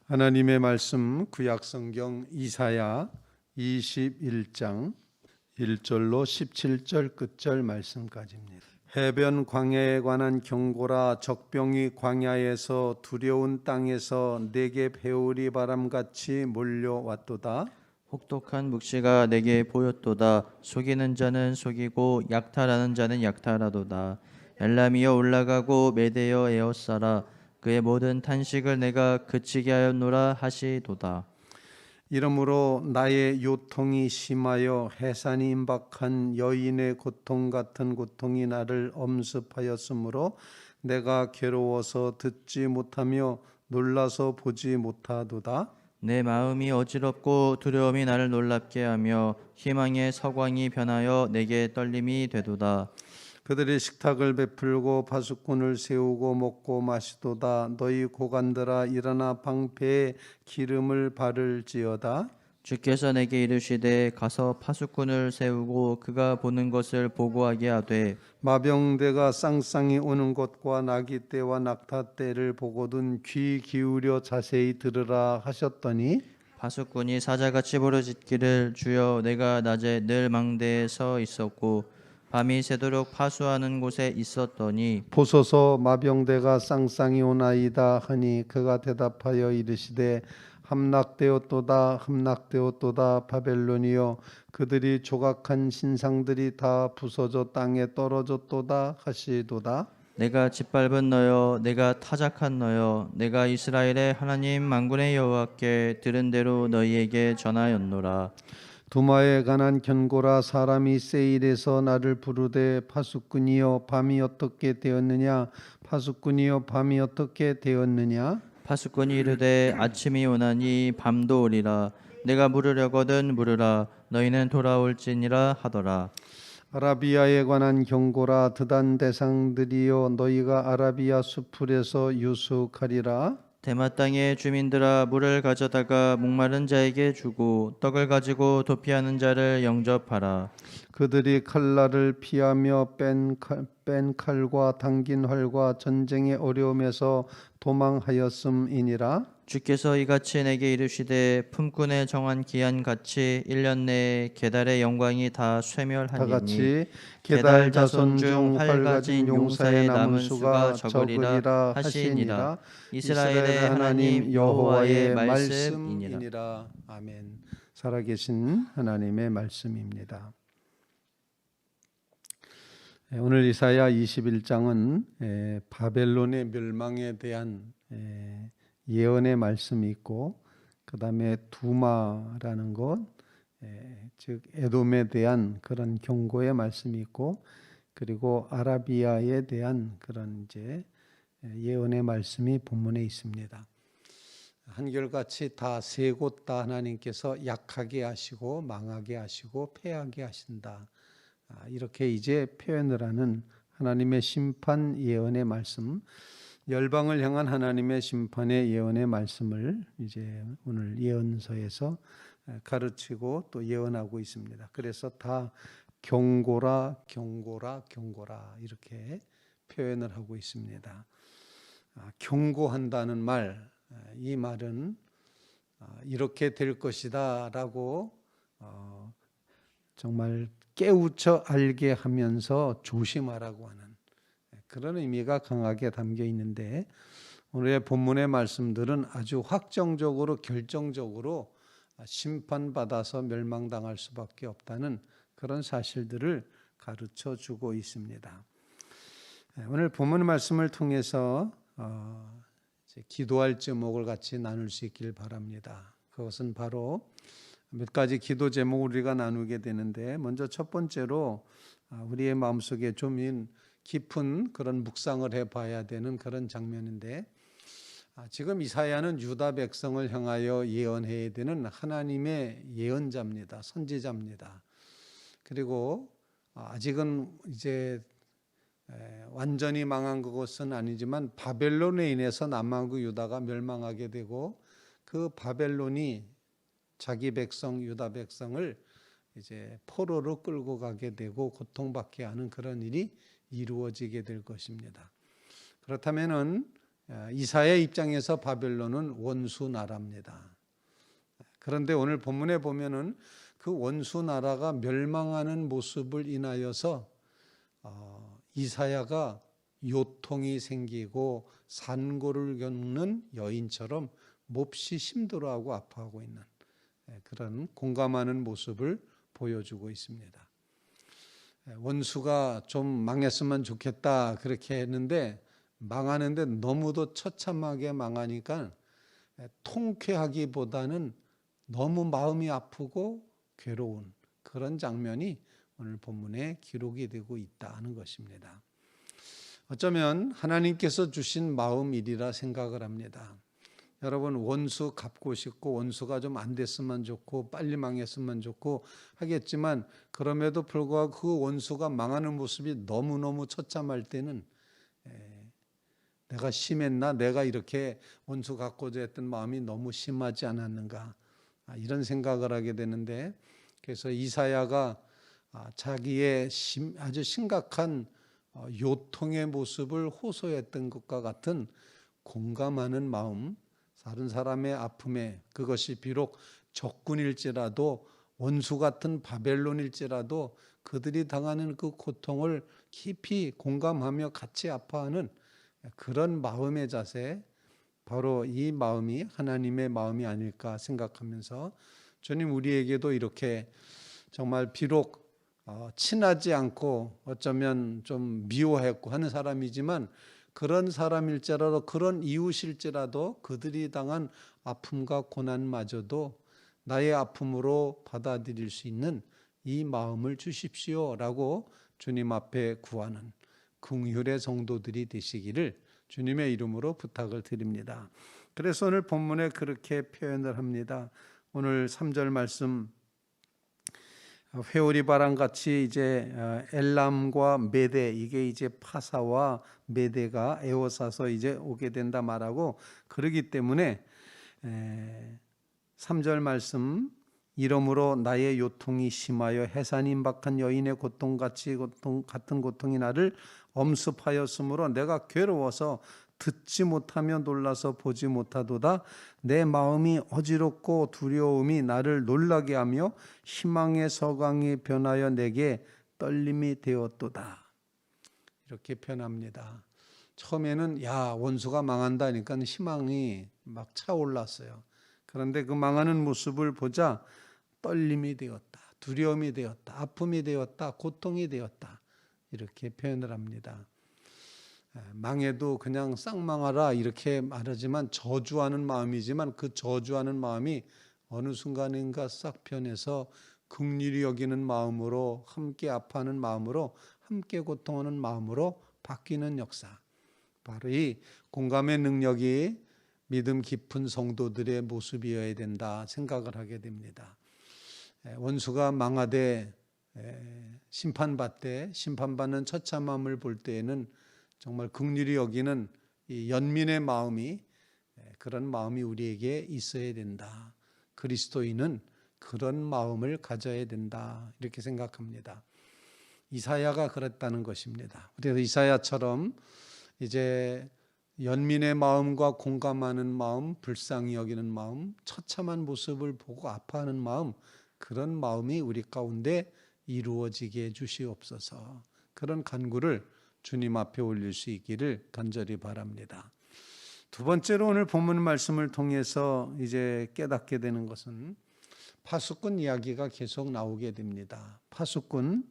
하나님의 말씀 구약성경 이사야 21장 1절로 17절 끝절 말씀까지입니다. 해변 광야에 관한 경고라. 적병이 광야에서 두려운 땅에서 내게 배울이 바람같이 몰려왔도다. 혹독한 묵시가 내게 보였도다. 속이는 자는 속이고 약탈하는 자는 약탈하도다. 엘람이여 올라가고 메대여 에워싸라. 그의 모든 탄식을 내가 그치게 하였노라 하시도다. 이러므로 나의 요통이 심하여 해산이 임박한 여인의 고통 같은 고통이 나를 엄습하였으므로 내가 괴로워서 듣지 못하며 놀라서 보지 못하도다. 내 마음이 어지럽고 두려움이 나를 놀랍게 하며 희망의 서광이 변하여 내게 떨림이 되도다. 그들이 식탁을 베풀고 파수꾼을 세우고 먹고 마시도다. 너희 고관들아 일어나 방패에 기름을 바를지어다. 주께서 내게 이르시되 가서 파수꾼을 세우고 그가 보는 것을 보고하게 하되 마병대가 쌍쌍이 오는 것과 나기 때와 낙타 때를 보거든 귀 기울여 자세히 들으라 하셨더니 파수꾼이 사자같이 부르짖기를 주여 내가 낮에 늘 망대에 서 있었고 밤이 새도록 파수하는 곳에 있었더니 보소서 마병대가 쌍쌍이 오나이다 하니 그가 대답하여 이르시되 함락되었도다 함락되었도다 바벨론이여 그들이 조각한 신상들이 다 부서져 땅에 떨어졌도다 하시도다. 내가 짓밟은 너여 내가 타작한 너여 내가 이스라엘의 하나님 만군의 여호와께 들은 대로 너희에게 전하였노라. 두마에 관한 견고라. 사람이 세일에서 나를 부르되 파수꾼이여 밤이 어떻게 되었느냐 파수꾼이여 밤이 어떻게 되었느냐. 파수꾼이 이르되 아침이 오나니 밤도 오리라. 내가 물으려거든 물으라. 너희는 돌아올지니라 하더라. 아라비아에 관한 경고라. 드단 대상들이여 너희가 아라비아 수풀에서 유숙하리라. 대마 땅의 주민들아 물을 가져다가 목마른 자에게 주고 떡을 가지고 도피하는 자를 영접하라. 그들이 칼날을 피하며 뺀 칼과 당긴 활과 전쟁의 어려움에서 도망하였음이니라. 주께서 이같이 내게 이르시되 품꾼에 정한 기한 같이 1년 내에 게달의 영광이 다 다 쇠멸하니니 같이 게달 자손 중 활가진 용사의 남은 수가 적으리라 하시니라. 이스라엘의 하나님 여호와의 말씀이니라. 아멘. 살아계신 하나님의 말씀입니다. 오늘 이사야 21장은 바벨론의 멸망에 대한 예언의 말씀이 있고 그 다음에 두마라는 것, 즉 에돔에 대한 그런 경고의 말씀이 있고 그리고 아라비아에 대한 그런 이제 예언의 말씀이 본문에 있습니다. 한결같이 다 세 곳 다 하나님께서 약하게 하시고 망하게 하시고 패하게 하신다. 이렇게 이제 표현을 하는 하나님의 심판 예언의 말씀, 열방을 향한 하나님의 심판의 예언의 말씀을 이제 오늘 예언서에서 가르치고 또 예언하고 있습니다. 그래서 다 경고라 경고라 경고라 이렇게 표현을 하고 있습니다. 경고한다는 말, 이 말은 이렇게 될 것이다 라고 정말 깨우쳐 알게 하면서 조심하라고 하는 그런 의미가 강하게 담겨 있는데 오늘의 본문의 말씀들은 아주 확정적으로 결정적으로 심판받아서 멸망당할 수밖에 없다는 그런 사실들을 가르쳐 주고 있습니다. 오늘 본문 말씀을 통해서 기도할 제목을 같이 나눌 수 있길 바랍니다. 그것은 바로 몇 가지 기도 제목을 우리가 나누게 되는데 먼저 첫 번째로 우리의 마음속에 좀 깊은 그런 묵상을 해봐야 되는 그런 장면인데 지금 이사야는 유다 백성을 향하여 예언해야 되는 하나님의 예언자입니다. 선지자입니다. 그리고 아직은 이제 완전히 망한 것은 아니지만 바벨론에 인해서 남왕국 유다가 멸망하게 되고 그 바벨론이 자기 백성 유다 백성을 이제 포로로 끌고 가게 되고 고통받게 하는 그런 일이 이루어지게 될 것입니다. 그렇다면은 이사야 입장에서 바벨론은 원수 나라입니다. 그런데 오늘 본문에 보면은 그 원수 나라가 멸망하는 모습을 인하여서 이사야가 요통이 생기고 산고를 겪는 여인처럼 몹시 힘들어하고 아파하고 있는 그런 공감하는 모습을 보여주고 있습니다. 원수가 좀 망했으면 좋겠다 그렇게 했는데 망하는데 너무도 처참하게 망하니까 통쾌하기보다는 너무 마음이 아프고 괴로운 그런 장면이 오늘 본문에 기록이 되고 있다는 것입니다. 어쩌면 하나님께서 주신 마음이리라 생각을 합니다. 여러분, 원수 갚고 싶고 원수가 좀 안 됐으면 좋고 빨리 망했으면 좋고 하겠지만 그럼에도 불구하고 그 원수가 망하는 모습이 너무너무 처참할 때는 내가 심했나? 내가 이렇게 원수 갖고자 했던 마음이 너무 심하지 않았는가? 이런 생각을 하게 되는데, 그래서 이사야가 자기의 아주 심각한 요통의 모습을 호소했던 것과 같은 공감하는 마음, 다른 사람의 아픔에 그것이 비록 적군일지라도 원수 같은 바벨론일지라도 그들이 당하는 그 고통을 깊이 공감하며 같이 아파하는 그런 마음의 자세, 바로 이 마음이 하나님의 마음이 아닐까 생각하면서 주님 우리에게도 이렇게 정말 비록 친하지 않고 어쩌면 좀 미워했고 하는 사람이지만 그런 사람일지라도 그런 이웃일지라도 그들이 당한 아픔과 고난마저도 나의 아픔으로 받아들일 수 있는 이 마음을 주십시오라고 주님 앞에 구하는 긍휼의 성도들이 되시기를 주님의 이름으로 부탁을 드립니다. 그래서 오늘 본문에 그렇게 표현을 합니다. 오늘 3절 말씀, 회오리 바람같이 이제 엘람과 메대, 이게 이제 파사와 메대가 에워싸서 이제 오게 된다 말하고, 그러기 때문에 3절 말씀, 이러므로 나의 요통이 심하여 해산 임박한 여인의 고통같이 같은 고통이 나를 엄습하였으므로 내가 괴로워서 듣지 못하며 놀라서 보지 못하도다. 내 마음이 어지럽고 두려움이 나를 놀라게 하며 희망의 서광이 변하여 내게 떨림이 되었도다. 이렇게 표현합니다. 처음에는 원수가 망한다니까 희망이 막 차올랐어요. 그런데 그 망하는 모습을 보자 떨림이 되었다, 두려움이 되었다, 아픔이 되었다, 고통이 되었다, 이렇게 표현을 합니다. 망해도 그냥 싹 망하라 이렇게 말하지만 저주하는 마음이지만 그 저주하는 마음이 어느 순간인가 싹 변해서 긍휼히 여기는 마음으로, 함께 아파하는 마음으로, 함께 고통하는 마음으로 바뀌는 역사, 바로 이 공감의 능력이 믿음 깊은 성도들의 모습이어야 된다 생각을 하게 됩니다. 원수가 망하되 심판받는 처참함을 볼 때에는 정말 긍휼히 여기는 이 연민의 마음이, 그런 마음이 우리에게 있어야 된다. 그리스도인은 그런 마음을 가져야 된다, 이렇게 생각합니다. 이사야가 그랬다는 것입니다. 그래서 이사야처럼 이제 연민의 마음과 공감하는 마음, 불쌍히 여기는 마음, 처참한 모습을 보고 아파하는 마음, 그런 마음이 우리 가운데 이루어지게 해주시옵소서. 그런 간구를 주님 앞에 올릴 수 있기를 간절히 바랍니다. 두 번째로 오늘 본문 말씀을 통해서 이제 깨닫게 되는 것은 파수꾼 이야기가 계속 나오게 됩니다. 파수꾼.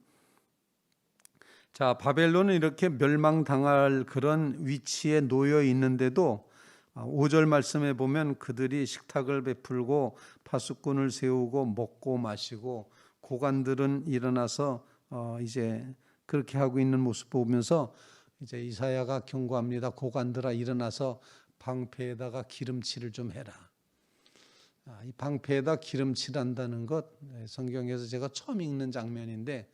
자, 바벨론은 이렇게 멸망당할 그런 위치에 놓여 있는데도 5절 말씀에 보면 그들이 식탁을 베풀고 파수꾼을 세우고 먹고 마시고 고관들은 일어나서 이제 그렇게 하고 있는 모습 보면서 이제 이사야가 경고합니다. 고관들아 일어나서 방패에다가 기름칠을 좀 해라. 이 방패에다 기름칠한다는 것, 성경에서 제가 처음 읽는 장면인데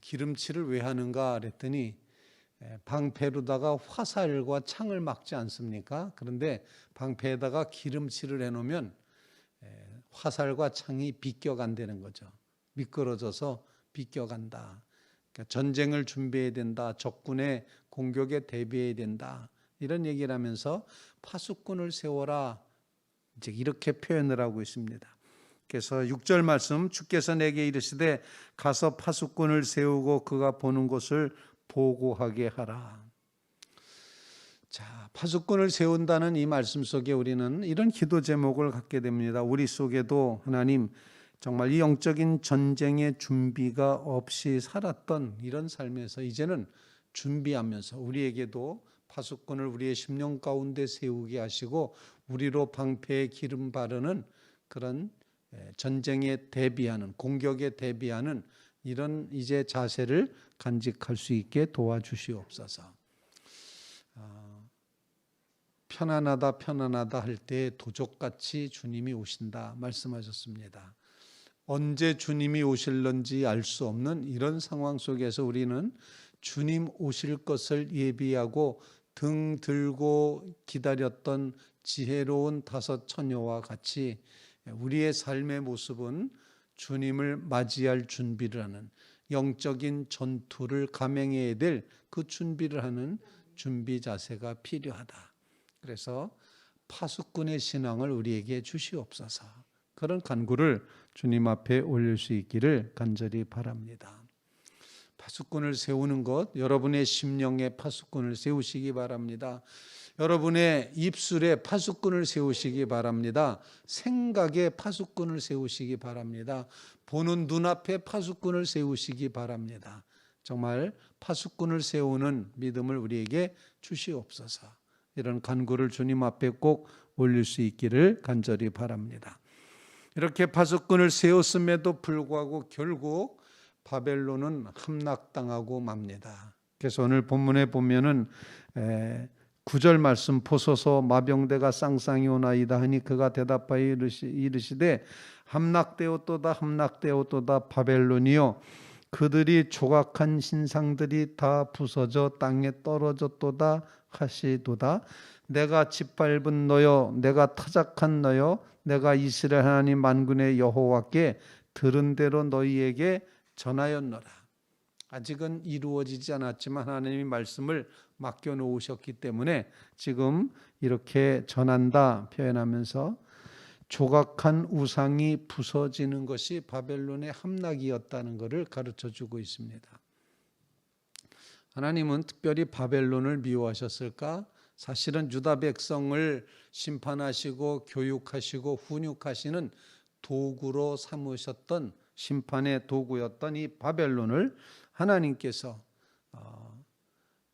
기름칠을 왜 하는가 그랬더니 방패로다가 화살과 창을 막지 않습니까? 그런데 방패에다가 기름칠을 해놓으면 화살과 창이 비껴간다는 거죠. 미끄러져서 비껴간다. 그러니까 전쟁을 준비해야 된다. 적군의 공격에 대비해야 된다. 이런 얘기를 하면서 파수꾼을 세워라 이제 이렇게 표현을 하고 있습니다. 그래서 6절 말씀 주께서 내게 이르시되 가서 파수꾼을 세우고 그가 보는 곳을 보고하게 하라. 자, 파수꾼을 세운다는 이 말씀 속에 우리는 이런 기도 제목을 갖게 됩니다. 우리 속에도 하나님 정말 이 영적인 전쟁의 준비가 없이 살았던 이런 삶에서 이제는 준비하면서 우리에게도 파수꾼을 우리의 심령 가운데 세우게 하시고 우리로 방패에 기름 바르는 그런 전쟁에 대비하는 공격에 대비하는 이런 이제 자세를 간직할 수 있게 도와주시옵소서. 편안하다 할 때 도적같이 주님이 오신다 말씀하셨습니다. 언제 주님이 오실런지 알 수 없는 이런 상황 속에서 우리는 주님 오실 것을 예비하고 등 들고 기다렸던 지혜로운 5 처녀와 같이 우리의 삶의 모습은 주님을 맞이할 준비를 하는 영적인 전투를 감행해야 될 그 준비를 하는 준비 자세가 필요하다. 그래서 파수꾼의 신앙을 우리에게 주시옵소서. 그런 간구를 주님 앞에 올릴 수 있기를 간절히 바랍니다. 파수꾼을 세우는 것, 여러분의 심령에 파수꾼을 세우시기 바랍니다. 여러분의 입술에 파수꾼을 세우시기 바랍니다. 생각에 파수꾼을 세우시기 바랍니다. 보는 눈앞에 파수꾼을 세우시기 바랍니다. 정말 파수꾼을 세우는 믿음을 우리에게 주시옵소서. 이런 간구를 주님 앞에 꼭 올릴 수 있기를 간절히 바랍니다. 이렇게 파수꾼을 세웠음에도 불구하고 결국 바벨론은 함락당하고 맙니다. 그래서 오늘 본문에 보면은 9절 말씀 보소서 마병대가 쌍쌍이 오나이다 하니 그가 대답하여 이르시되 함락되었도다 바벨론이요 그들이 조각한 신상들이 다 부서져 땅에 떨어졌도다 하시도다. 내가 짓밟은 너여 내가 타작한 너여 내가 이스라엘 하나님 만군의 여호와께 들은 대로 너희에게 전하였노라. 아직은 이루어지지 않았지만 하나님이 말씀을 맡겨놓으셨기 때문에 지금 이렇게 전한다 표현하면서 조각한 우상이 부서지는 것이 바벨론의 함락이었다는 것을 가르쳐주고 있습니다. 하나님은 특별히 바벨론을 미워하셨을까? 사실은 유다 백성을 심판하시고 교육하시고 훈육하시는 도구로 삼으셨던 심판의 도구였던 이 바벨론을 하나님께서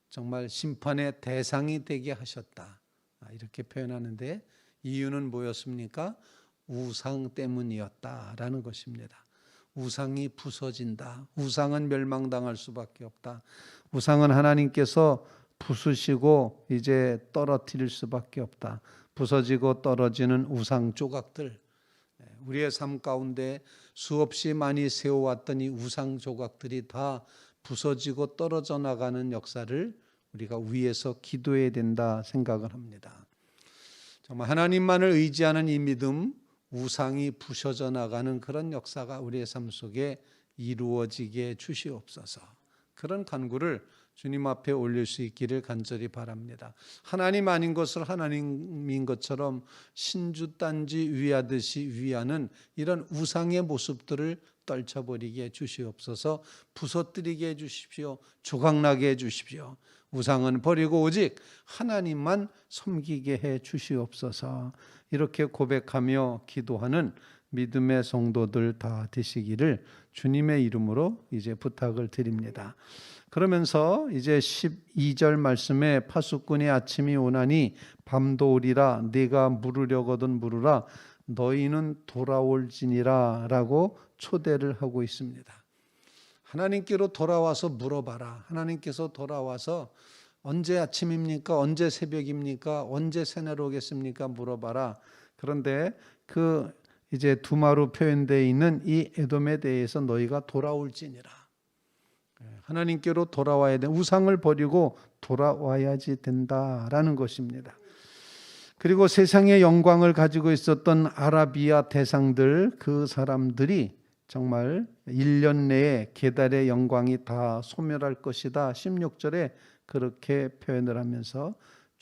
정말 심판의 대상이 되게 하셨다. 이렇게 표현하는데 이유는 뭐였습니까? 우상 때문이었다라는 것입니다. 우상이 부서진다. 우상은 멸망당할 수밖에 없다. 우상은 하나님께서 부수시고 이제 떨어뜨릴 수밖에 없다. 부서지고 떨어지는 우상 조각들, 우리의 삶 가운데 수없이 많이 세워왔던 이 우상 조각들이 다 부서지고 떨어져 나가는 역사를 우리가 위에서 기도해야 된다 생각을 합니다. 정말 하나님만을 의지하는 이 믿음, 우상이 부셔져 나가는 그런 역사가 우리의 삶 속에 이루어지게 주시옵소서. 그런 간구를 주님 앞에 올릴 수 있기를 간절히 바랍니다. 하나님 아닌 것을 하나님인 것처럼 신주단지 위하듯이 위하는 이런 우상의 모습들을 떨쳐버리게 주시옵소서. 부서뜨리게 해주십시오. 조각나게 해주십시오. 우상은 버리고 오직 하나님만 섬기게 해 주시옵소서. 이렇게 고백하며 기도하는 믿음의 성도들 다 되시기를 주님의 이름으로 이제 부탁을 드립니다. 그러면서 이제 12절 말씀에 파수꾼의 아침이 오나니 밤도 오리라 네가 물으려거든 물으라 너희는 돌아올지니라 라고 초대를 하고 있습니다. 하나님께로 돌아와서 물어봐라. 하나님께서 돌아와서 언제 아침입니까? 언제 새벽입니까? 언제 새내로 오겠습니까? 물어봐라. 그런데 그 이제 두마로 표현되어 있는 이 에돔에 대해서 너희가 돌아올지니라. 하나님께로 돌아와야 돼. 우상을 버리고 돌아와야지 된다라는 것입니다. 그리고 세상의 영광을 가지고 있었던 아라비아 대상들 그 사람들이 정말 1년 내에 게달의 영광이 다 소멸할 것이다. 16절에 그렇게 표현을 하면서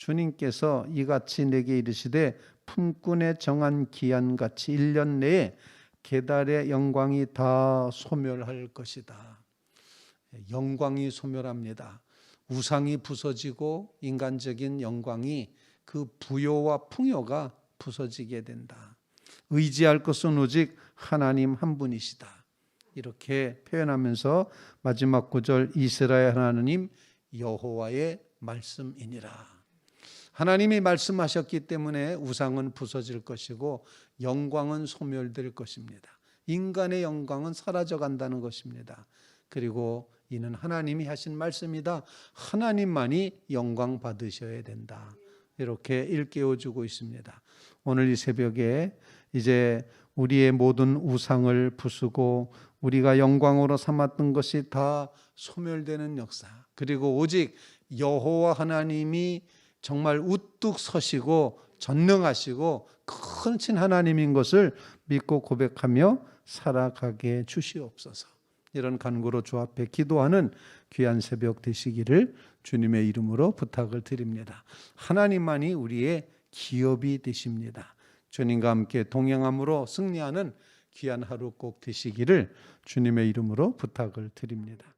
주님께서 이같이 내게 이르시되 품꾼의 정한 기한같이 1년 내에 계달의 영광이 다 소멸할 것이다. 영광이 소멸합니다. 우상이 부서지고 인간적인 영광이 그 부요와 풍요가 부서지게 된다. 의지할 것은 오직 하나님 한 분이시다. 이렇게 표현하면서 마지막 구절 이스라엘 하나님 여호와의 말씀이니라. 하나님이 말씀하셨기 때문에 우상은 부서질 것이고 영광은 소멸될 것입니다. 인간의 영광은 사라져 간다는 것입니다. 그리고 이는 하나님이 하신 말씀이다. 하나님만이 영광 받으셔야 된다. 이렇게 일깨워주고 있습니다. 오늘 이 새벽에 이제 우리의 모든 우상을 부수고 우리가 영광으로 삼았던 것이 다 소멸되는 역사, 그리고 오직 여호와 하나님이 정말 우뚝 서시고 전능하시고 크신 하나님인 것을 믿고 고백하며 살아가게 주시옵소서. 이런 간구로 주 앞에 기도하는 귀한 새벽 되시기를 주님의 이름으로 부탁을 드립니다. 하나님만이 우리의 기업이 되십니다. 주님과 함께 동행함으로 승리하는 귀한 하루 꼭 되시기를 주님의 이름으로 부탁을 드립니다.